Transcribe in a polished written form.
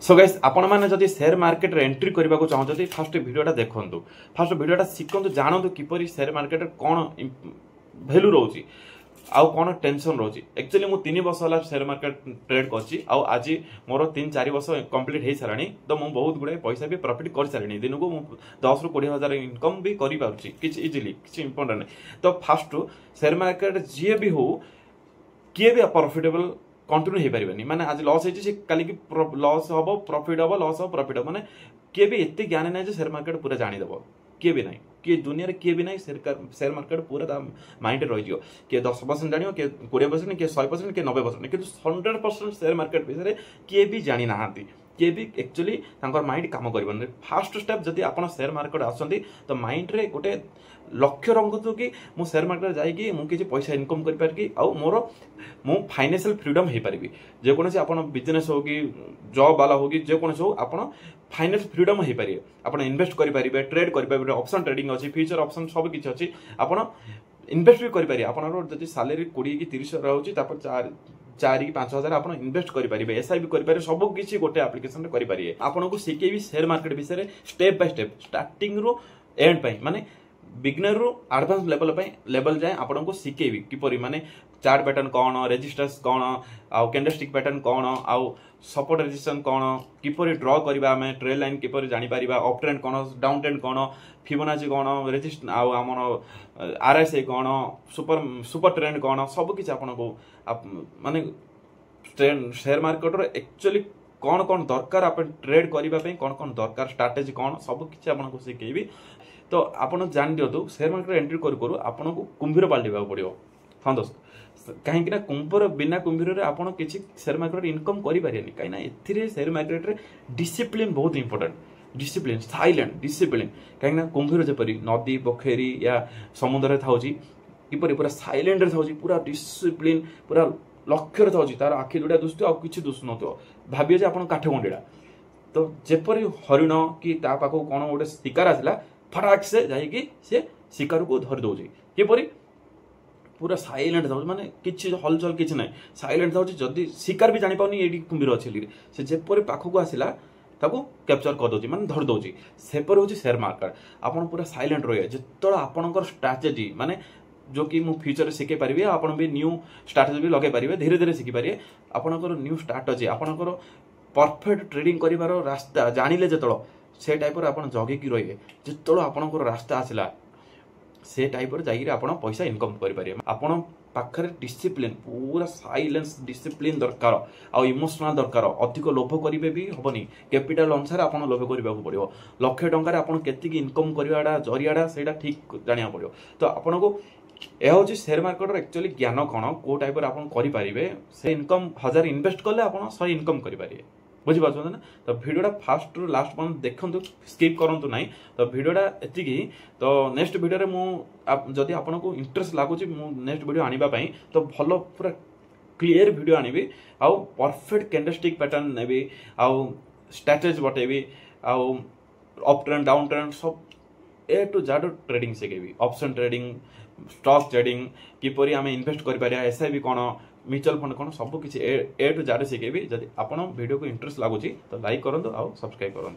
So guys आपण माने जदि शेयर मार्केट रे एंट्री करबा को चाहते फास्ट वीडियोटा देखंतु फास्ट वीडियोटा शिखंतु जानंतु किपरि शेयर मार्केट रे कोन वैल्यू रहउची आउ कोन टेंशन रहउची। एक्चुअली मु 3 वर्ष होला शेयर मार्केट ट्रेड करची आउ आज मोर 3-4 वर्ष कंप्लीट हे सारानी तो मु बहुत गुडे पैसा भी प्रॉफिट कर सारानी दिन को 10 ରୁ 20 हजार इनकम भी करि पाउची किछ इजीली किछ इंपोर्टेंट नहीं। तो फास्ट शेयर मार्केट जे भी हो किए भी प्रॉफिटेबल कंटिन्यू हो पारे माने आज लॉस है कल की लॉस हम प्रॉफिट हम लॉस हम प्रॉफिट हम माने किए भी एत ज्ञान ना शेयर मार्केट पूरा जानीदेव किए भी ना किए दुनिया किए भी ना शेयर मार्केट पूरा माइंड रही किए 10% जान किए 20% किए 100% किए 90% कि 100% शेयर मार्केट विषय किए भी जानी ना किए भी एक्चुअली माइंड काम कर फास्ट स्टेप जदि आप शेयर मार्केट आसती तो माइंड रे गोटे लक्ष्य रखु कि मु शेयर मार्केट जाइए मुझे पैसा इनकम करी आउ मोर मु फाइनेंशियल फ्रीडम हो पारि जेकोसी आप बिजनेस हो कि जॉब वाला हो कि जेकोसी हो आप फाइनेंशियल फ्रीडम हो पारे आप इन्वेस्ट करेंगे ट्रेड करेंगे ऑप्शन ट्रेडिंग अच्छी फ्यूचर ऑप्शन सब किसी अच्छी आप इन्वेस्ट भी करेंगे आप सैलरी 20 कि 30 रोचे 4-5 हजार आप इन्वेस्ट करेंगे SIP करेंगे सब किसी गोटे एप्लिकेशन करेंगे आपको शिखेबी शेयर मार्केट विषय स्टेप बाय स्टेप स्टार्टिंग रू एंड पाई माने बिगिनर रू एडवांस लेवल जाए आपको शिखेबी किपरि माने चार्ट पैटर्न कौन रेजिस्टेंस कौन आउ कैंडलस्टिक पैटर्न कौन आउ सपोर्ट रेजिस्टेंस कौन किपरि ड्रॉ करबा हमें ट्रेड लाइन किपरि जानि परिबा अप ट्रेंड कौन डाउन ट्रेंड कौन फिबोनाची कौन रेजिस्ट आउ हमर RSI कौन सुपर ट्रेंड कौन सब किछि आपनको माने ट्रेंड शेयर मार्केट रो एक्चुअली कौन कौन दरकार आप ट्रेड करने कौन कौन दरकार स्ट्राटेजी कौन सब किसी आपको शिखेबी। तो आपन जान दियो शेयर मार्केट एंट्री करू आपन को कुंभीर पाल्टा पड़ो। हाँ दोस्त कहीं कुंभर बिना कुंभीर आपन किसी शेयर मार्केट इनकम करें कहीं शेयर मार्केट रे डिसिप्लिन बहुत इंपोर्टेंट डिसिप्लिन साइलेंट डिसिप्लिन कहीं कुंभीर जपरी नदी पोखरी या समुद्र था किपरि पूरा साइलेंट था पूरा डिसिप्लिन पूरा लक्ष्य था तार आखि जोड़ा दुष्ट आ कि दुष् न भाविए आप काठगंडीटा तो जेपरी हरिण कि पाख कौन गोटे शिकार आसला फटाक से जाकि सी शिकार को धरी दौर किपरि पूरा साइलेंट था माने किसी हलचल किसी ना साइलेंट था जदि शिकार भी जानी पानी ये कुंभीर अच्छी से जेपरी पाखक आसला ताको कैप्चर कर दौर माने धरी दौर सेपरी हूँ शेयर मार्केट आप पूरा साइलेंट रही जो आपंकर स्ट्राटेजी माने जो कि मु फ्यूचर शिखे पारि आप भी न्यू स्ट्राटेजी भी लगे पारे धीरे धीरे शिखिपारे आपंकर न्यू स्ट्राटेजी आपंकर परफेक्ट ट्रेडिंग कर रास्ता जानिले जो से टाइप आप जगिकी रहिए जो आपंकर रास्ता आसला से टाइप जाकर आप पैसा इनकम करेंगे आपण पाखरे डिसिप्लिन पूरा साइलेंस डिसिप्लिन दरकार आ इमोशनल दरकार अधिक लोभ करेंगे भी हेनी कैपिटाल अनुसार आप लोभ करने पड़ो लक्षे टकर आप इनकम करवाटा जरियाटा से ठीक जाना पड़ो। तो आपन को यह हूँ शेयर मार्केट एक्चुअली ज्ञान कौन कौ टाइप करेंगे से इनकम 1000 इन्वेस्ट कले आप 100 इनकम करेंगे बुझीपार ना। तो वीडियोटा फास्ट रू लास्ट पर्यंत देखु स्किप करूँ ना। तो वीडियोटा एतिकी तो नेक्स्ट वीडियो में जदि आपको इंटरेस्ट लगुच नेक्स्ट वीडियो आने तो भल पूरा क्लीयर वीडियो आनी आउ परफेक्ट कैंडलस्टिक पैटर्न नेबी आउ स्ट्रैटेजी बतेबी आउ अप ट्रेंड डाउन ट्रेंड सब A to Z ट्रेडिंग शिखेबी ऑप्शन ट्रेडिंग स्टॉक ट्रेडिंग किपरि आम इन्वेस्ट करें SIP कौन म्यूचुअल फंड कौन सब किसी A to Z शिखेबी। जदि आपन वीडियो को इंटरेस्ट लगुच तो लाइक करूँ आउ सब्सक्राइब करूँ।